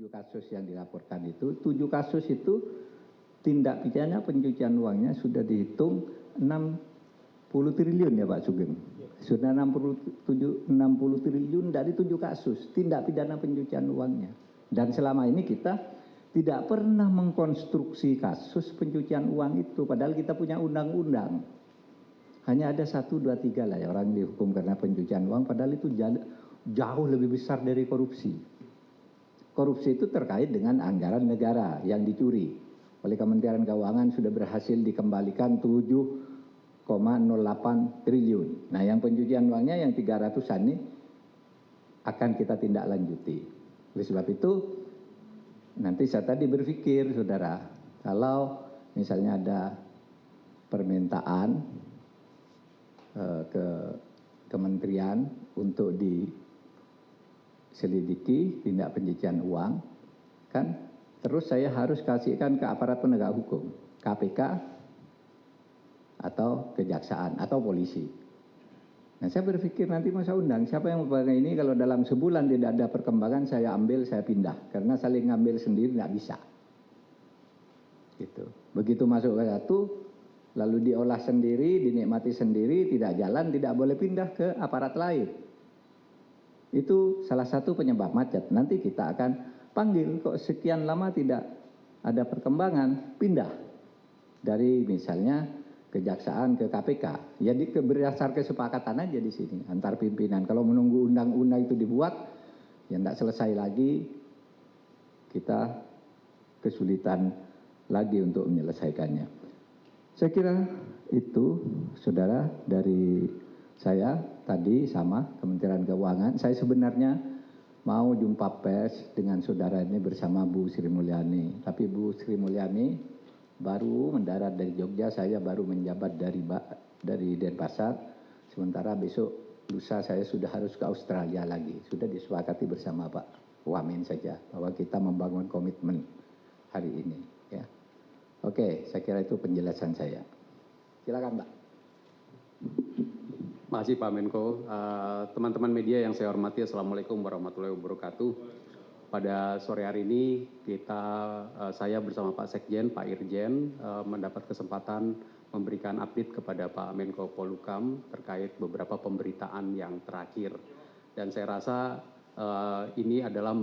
kasus yang dilaporkan itu, 7 kasus itu tindak pidana pencucian uangnya sudah dihitung 60 triliun ya Pak Sugeng. Sudah 60 triliun dari 7 kasus tindak pidana pencucian uangnya. Dan selama ini kita tidak pernah mengkonstruksi kasus pencucian uang itu, padahal kita punya undang-undang. Hanya ada 1, 2, 3 lah ya orang dihukum karena pencucian uang, padahal itu jauh lebih besar dari korupsi. Korupsi itu terkait dengan anggaran negara yang dicuri. Oleh Kementerian Keuangan sudah berhasil dikembalikan 7,08 triliun. Nah yang pencucian uangnya yang 300-an ini akan kita tindak lanjuti. Oleh sebab itu nanti saya tadi berpikir saudara, kalau misalnya ada permintaan ke kementerian untuk diselidiki tindak pencucian uang, kan terus saya harus kasihkan ke aparat penegak hukum, KPK atau kejaksaan atau polisi. Nah saya berpikir nanti masa undang siapa yang membagai ini, kalau dalam sebulan tidak ada perkembangan saya ambil, saya pindah, karena saling ngambil sendiri tidak bisa. Gitu. Begitu masuk ke satu, lalu diolah sendiri, dinikmati sendiri, tidak jalan, tidak boleh pindah ke aparat lain. Itu salah satu penyebab macet. Nanti kita akan panggil, kok sekian lama tidak ada perkembangan, pindah dari misalnya kejaksaan ke KPK. Jadi berdasar kesepakatan aja di sini antar pimpinan. Kalau menunggu undang-undang itu dibuat, ya tidak selesai lagi, kita kesulitan lagi untuk menyelesaikannya. Saya kira itu, saudara, dari saya tadi sama Kementerian Keuangan. Saya sebenarnya mau jumpa pers dengan saudara ini bersama Bu Sri Mulyani. Tapi Bu Sri Mulyani baru mendarat dari Jogja, saya baru menjabat dari Denpasar. Sementara besok lusa saya sudah harus ke Australia lagi. Sudah disepakati bersama Pak Wamen saja bahwa kita membangun komitmen hari ini. Ya. Oke, saya kira itu penjelasan saya. Silakan Pak. Makasih Pak Menko. Teman-teman media yang saya hormati, Assalamualaikum warahmatullahi wabarakatuh. Pada sore hari ini saya bersama Pak Sekjen, Pak Irjen mendapat kesempatan memberikan update kepada Pak Menko Polhukam terkait beberapa pemberitaan yang terakhir. Dan saya rasa ini adalah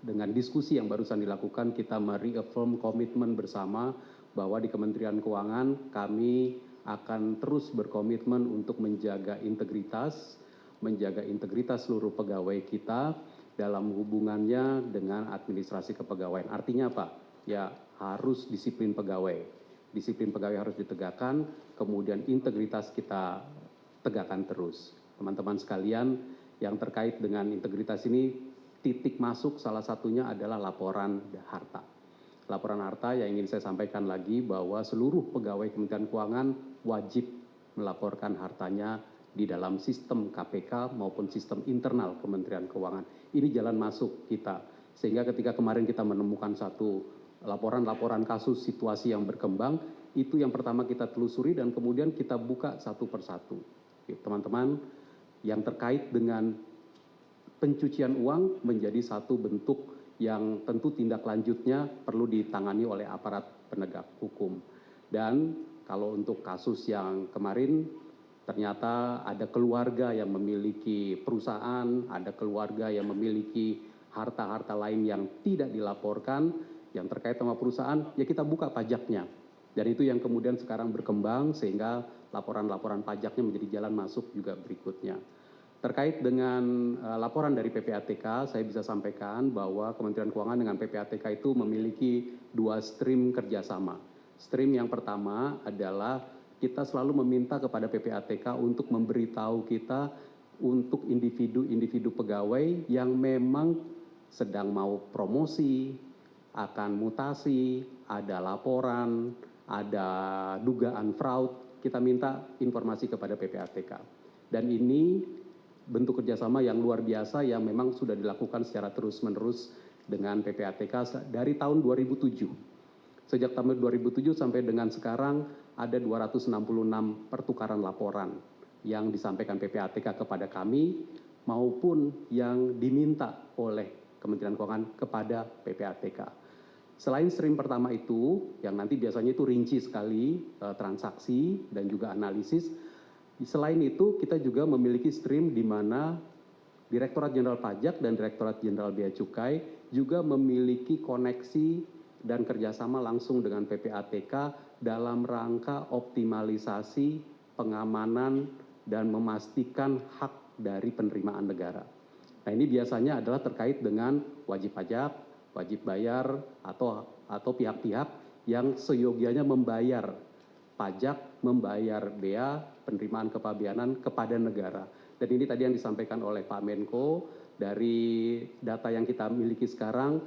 dengan diskusi yang barusan dilakukan, kita mereaffirm komitmen bersama bahwa di Kementerian Keuangan kami akan terus berkomitmen untuk menjaga integritas seluruh pegawai kita dalam hubungannya dengan administrasi kepegawaian. Artinya apa? Ya harus disiplin pegawai. Disiplin pegawai harus ditegakkan, kemudian integritas kita tegakkan terus. Teman-teman sekalian, yang terkait dengan integritas ini, titik masuk salah satunya adalah laporan harta. Laporan harta yang ingin saya sampaikan lagi bahwa seluruh pegawai Kementerian Keuangan wajib melaporkan hartanya di dalam sistem KPK maupun sistem internal Kementerian Keuangan. Ini jalan masuk kita. Sehingga ketika kemarin kita menemukan satu laporan-laporan kasus situasi yang berkembang, itu yang pertama kita telusuri dan kemudian kita buka satu persatu. Teman-teman, yang terkait dengan pencucian uang menjadi satu bentuk yang tentu tindak lanjutnya perlu ditangani oleh aparat penegak hukum. Dan kalau untuk kasus yang kemarin, ternyata ada keluarga yang memiliki perusahaan, ada keluarga yang memiliki harta-harta lain yang tidak dilaporkan, yang terkait sama perusahaan, ya kita buka pajaknya. Dan itu yang kemudian sekarang berkembang sehingga laporan-laporan pajaknya menjadi jalan masuk juga berikutnya. Terkait dengan laporan dari PPATK, saya bisa sampaikan bahwa Kementerian Keuangan dengan PPATK itu memiliki 2 stream kerjasama. Stream yang pertama adalah kita selalu meminta kepada PPATK untuk memberitahu kita untuk individu-individu pegawai yang memang sedang mau promosi, akan mutasi, ada laporan, ada dugaan fraud, kita minta informasi kepada PPATK. Dan ini bentuk kerjasama yang luar biasa yang memang sudah dilakukan secara terus-menerus dengan PPATK dari tahun 2007. Sejak tahun 2007 sampai dengan sekarang ada 266 pertukaran laporan yang disampaikan PPATK kepada kami maupun yang diminta oleh Kementerian Keuangan kepada PPATK. Selain stream pertama itu, yang nanti biasanya itu rinci sekali transaksi dan juga analisis, selain itu kita juga memiliki stream di mana Direktorat Jenderal Pajak dan Direktorat Jenderal Bea Cukai juga memiliki koneksi dan kerjasama langsung dengan PPATK dalam rangka optimalisasi pengamanan dan memastikan hak dari penerimaan negara. Nah, ini biasanya adalah terkait dengan wajib pajak, wajib bayar, atau pihak-pihak yang seyogianya membayar pajak, membayar bea, penerimaan kepabeanan kepada negara. Dan ini tadi yang disampaikan oleh Pak Menko, dari data yang kita miliki sekarang,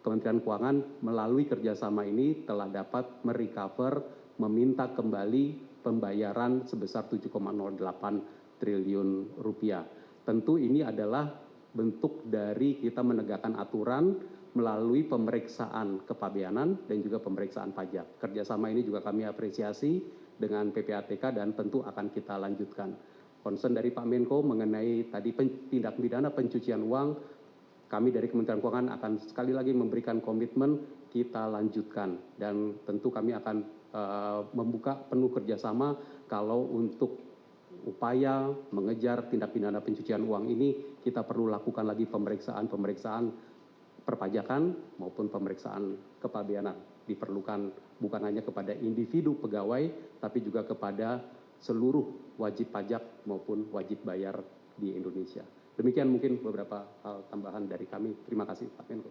Kementerian Keuangan melalui kerjasama ini telah dapat merecover, meminta kembali pembayaran sebesar 7,08 triliun rupiah. Tentu ini adalah bentuk dari kita menegakkan aturan melalui pemeriksaan kepabeanan dan juga pemeriksaan pajak. Kerjasama ini juga kami apresiasi dengan PPATK dan tentu akan kita lanjutkan. Concern dari Pak Menko mengenai tadi tindak pidana pencucian uang, kami dari Kementerian Keuangan akan sekali lagi memberikan komitmen kita lanjutkan. Dan tentu kami akan membuka penuh kerjasama kalau untuk upaya mengejar tindak pidana pencucian uang ini kita perlu lakukan lagi pemeriksaan perpajakan maupun pemeriksaan kepabeanan. Diperlukan bukan hanya kepada individu pegawai, tapi juga kepada seluruh wajib pajak maupun wajib bayar di Indonesia. Demikian mungkin beberapa hal tambahan dari kami. Terima kasih Pak Menko.